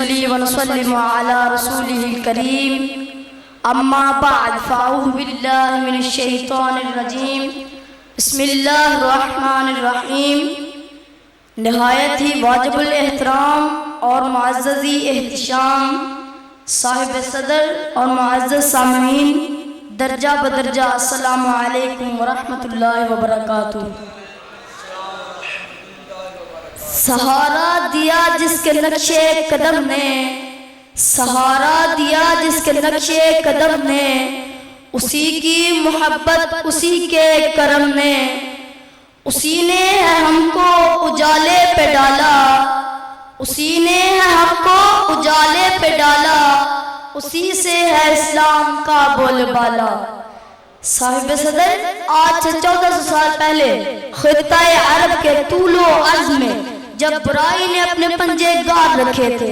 ونسلم على رسوله الكريم اما بعد فاعوذ باللہ من الشیطان الرجیم بسم اللہ الرحمن الرحیم۔ نہایت ہی واجب الاحترام اور معزز احتشام صاحب صدر اور معزز سامعین درجہ بدرجہ السلام علیکم ورحمۃ اللہ وبرکاتہ۔ سہارا دیا جس کے نقشے قدم نے، سہارا دیا جس کے نقشے قدم نے، اسی کی محبت اسی کے کرم نے، اسی نے ہے ہم کو اجالے پہ ڈالا، اسی نے ہے ہم کو اجالے پہ ڈالا، اسی سے ہے اسلام کا بول بالا۔ صاحب صدر آج سے 1400 سال پہلے خطہ عرب کے طول و عرض میں جب برائی نے اپنے پنجے گاڑ رکھے تھے،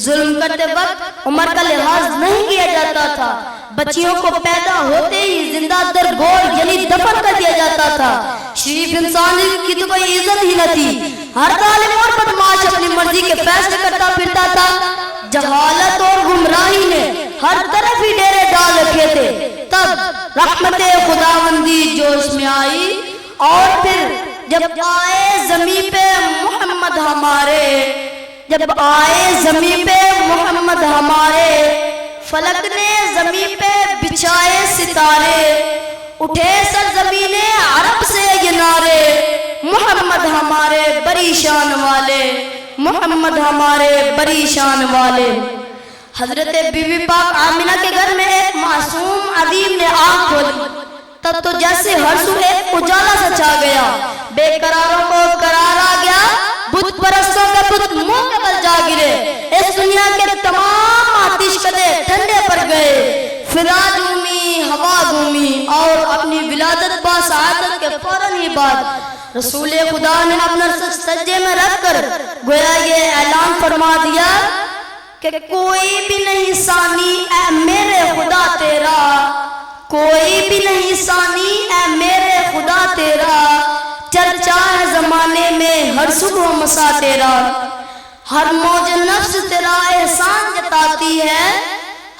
ظلم کرتے وقت عمر کا لحاظ نہیں کیا جاتا تھا، بچیوں کو پیدا ہوتے ہی زندہ در گور یعنی دفن کر دیا جاتا تھا، شریف انسان کی تو کوئی عزت ہی نہ تھی، ہر ظالم اور بدمعاش اپنی مرضی کے فیصلے کرتا پھرتا تھا، جہالت اور گمراہی نے ہر طرف ہی ڈیرے ڈال رکھے تھے۔ تب رحمت خداوندی جوش میں آئی اور پھر جب آئے زمین پہ محمد ہمارے، جب آئے زمین پہ محمد ہمارے، فلک نے زمین پہ بچھائے ستارے، اٹھے سرزمین عرب سے یہ نعرے، محمد ہمارے بڑی شان والے، محمد ہمارے بڑی شان والے۔ حضرت بی بی پاک آمنہ کے گھر میں ایک معصوم عظیم نے آنکھ کھولی، تب تو جیسے ہر سو ایک اجالا سا چھا گیا، بے قراروں کو قرار آ گیا، بت پرستوں کے بت منہ کے بل جا گرے، اس دنیا کے تمام آتش کدے ٹھنڈے پڑ گئے، فضا گھومی ہوا گھومی اور اپنی ولادت با سعادت کے فوراً ہی بعد رسول خدا نے اپنا سجدے میں رکھ کر گویا یہ اعلان فرما دیا کہ کوئی بھی نہیں ثانی اے میرے خدا تیرا، کوئی بھی نہیں ثانی اے میرے خدا تیرا، چرچا ہے زمانے میں ہر صبح و مسا تیرا، ہر موج نفس تیرا احسان جتاتی ہے،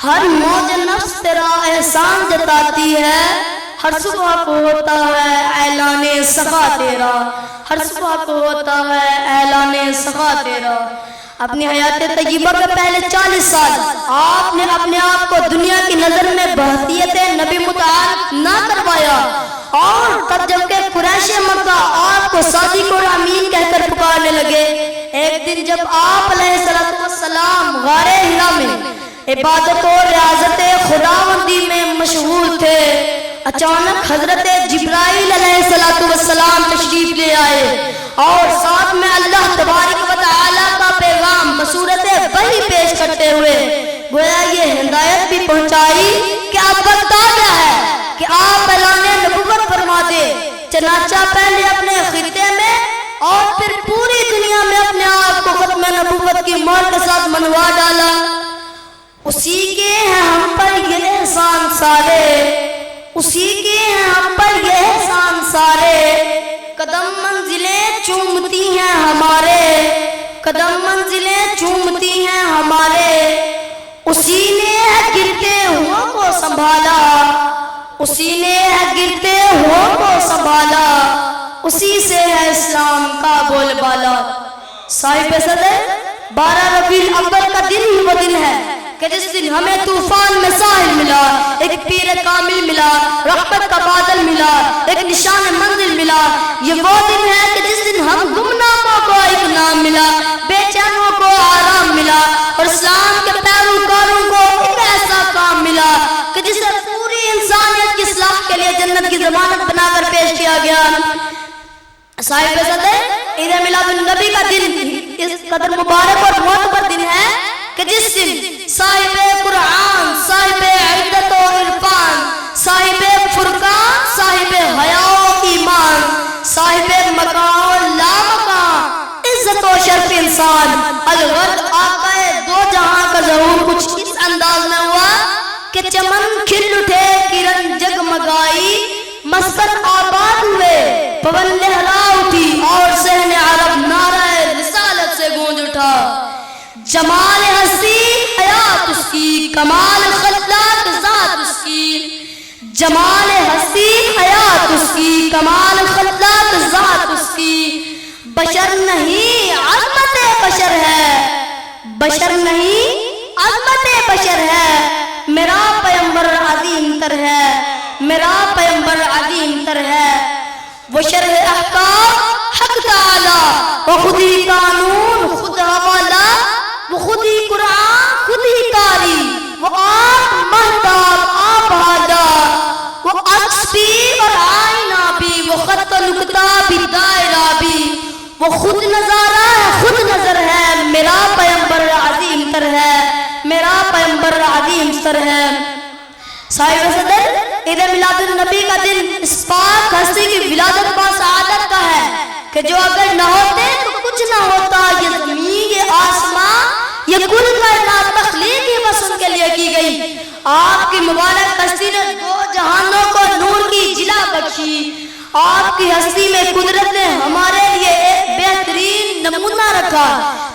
ہر موج نفس تیرا احسان جتاتی ہے، ہر صبح کو ہوتا ہے اعلان سخا تیرا، ہر صبح کو ہوتا ہے اعلان سخا تیرا۔ اپنی حیات طیبہ کے پہلے 40 سال آپ نے اپنے آپ کو دنیا کی نظر میں بحثیت نبی متعارف نہ کروایا، اور تب جب کہ قریش مکہ آپ کو صادق اور امین کہہ کر پکارنے لگے، ایک دن جب آپ علیہ السلام غار حرا میں عبادت اور ریاضت خداوندی میں مشغول تھے، اچانک حضرت جبرائیل علیہ السلام تشریف لے آئے اور ساتھ میں اللہ تبارک و تعالیٰ کا پیغام بصورت وحی پیش کرتے ہوئے گویا یہ ہدایت بھی پہنچائی کہ اب وقت آ گیا ہے کہ آپ اعلان نبوت فرما دے۔ چنانچہ پہلے اپنے خطے میں اور پھر پوری دنیا میں اپنے آپ کو ختم نبوت کی مہر کے ساتھ منوا ڈالا۔ اسی کے ہیں ہم پر یہ احسان سارے، اسی کے ہیں ہم پر یہ احسان سارے، قدم منزلیں چومتی ہیں ہمارے، قدم منزلیں چومتی ہیں ہمارے، اسی نے ہے گرتے ہوں کو سنبھالا، اسی نے ہے گرتے ہوں کو سنبھالا، اسی سے ہے اسلام کا بول بالا۔ صاحب صدر 12 ربیع الاول کا دن ہی وہ دن ہے کہ جس دن ہمیں طوفان میں ساحل ملا، ایک پیر کامل ملا، رحمت کا بادل ملا، ایک نشان منزل ملا۔ یہ وہ دن ہے کہ جس دن ہم گمناموں کو ایک نام ملا، بے چینوں کو آرام ملا، اور اسلام کے پیروکاروں کو ایک ایسا کام ملا کہ جسے پوری انسانیت کی اصلاح کے لیے جنت کی ضمانت بنا کر پیش کیا گیا۔ صاحب صدر عید میلاد النبی کا دن اس قدر مبارک اور معتبر دن ہے کہ جس دن صاحب قرآن، صاحب عدت و عرفان، صاحب فرقان، صاحب حیا و ایمان، صاحب مقام و لامقام، عزت و شرف انسان، الغرض آقا دو جہاں کا ظہور کچھ اس انداز میں ہوا کہ چمن کھل اٹھے، کرن جگمگائی، مسکن آباد ہوئے، پون لہرا اٹھی اور صحن عرب نعرہ رسالت سے گونج اٹھا۔ جمال ہستی کمال خلاق ذات اس کی، جمال ہستی حیات اس کی، کمال خلاق ذات اس کی، بشر نہیں عظمت بشر ہے، بشر نہیں عظمت بشر ہے، میرا پیغمبر عظیم تر ہے، میرا پیغمبر عظیم تر ہے، وہ شرح احکام حق تعالی، وہ خود ہی قانون خود حوالہ، وہ خود ہی قرآن خود ہی قاری، وہ آپ مہتاب آپ ہادہ، وہ عکس بھی اور آئینہ بھی، وہ خط و نقطہ بھی دائرہ بھی، وہ خود نظارہ ہے خود نظر ہے، میرا پیغمبر عظیم تر ہے، میرا پیغمبر عظیم تر ہے۔ صاحب صدر عید میلاد النبی کا دن اس پاک ہستی کی ولادت با سعادت کا ہے کہ جو اگر نہ ہوتے تو کچھ نہ ہوتا، یہ زمین یہ آسمان یہ کل کائنات تخلیق ہی بس ان کے لیے کی گئی۔ آپ کی مبارک ہستی نے دو جہانوں کو نور کی جلا بخشی، آپ کی ہستی میں قدرت نے ہمارے لیے ایک بہترین نمونہ رکھا،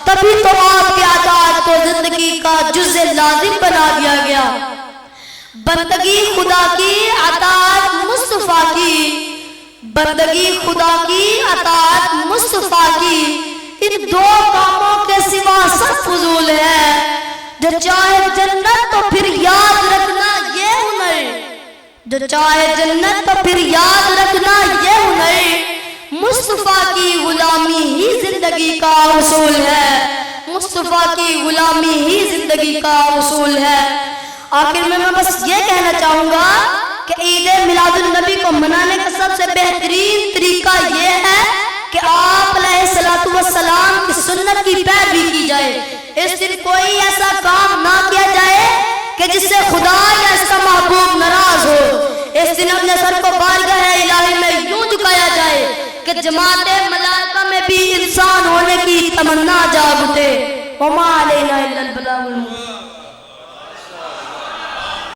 تبھی تو آپ کے عطاعت کو زندگی کا جز لازم بنا دیا گیا۔ بندگی خدا کی اطاعت مصطفیٰ کی، بندگی خدا کی اطاعت مصطفیٰ کی، ان دو کاموں کے سوا سب فضول ہے۔ جو چاہے جنت تو پھر یاد رکھنا یہ ہنر، جو چاہے جنت تو پھر یاد رکھنا یہ ہنر، مصطفیٰ کی غلامی ہی زندگی کا اصول ہے، مصطفیٰ کی غلامی ہی زندگی کا اصول ہے۔ آخر میں بس یہ کہنا چاہوں گا کہ عید میلاد النبی کو منانے کا سب سے بہترین طریقہ یہ ہے کہ آپ علیہ السلام کی سنت کی پیروی کی جائے۔ اس دن کوئی ایسا کام نہ کیا جائے کہ جس سے خدا یا اس کا محبوب ناراض ہو۔ اس دن اپنے سر کو بارگاہ الہی میں یوں جھکایا جائے کہ جماعت ملائکہ میں بھی انسان ہونے کی تمنا جاگ اٹھے۔ وما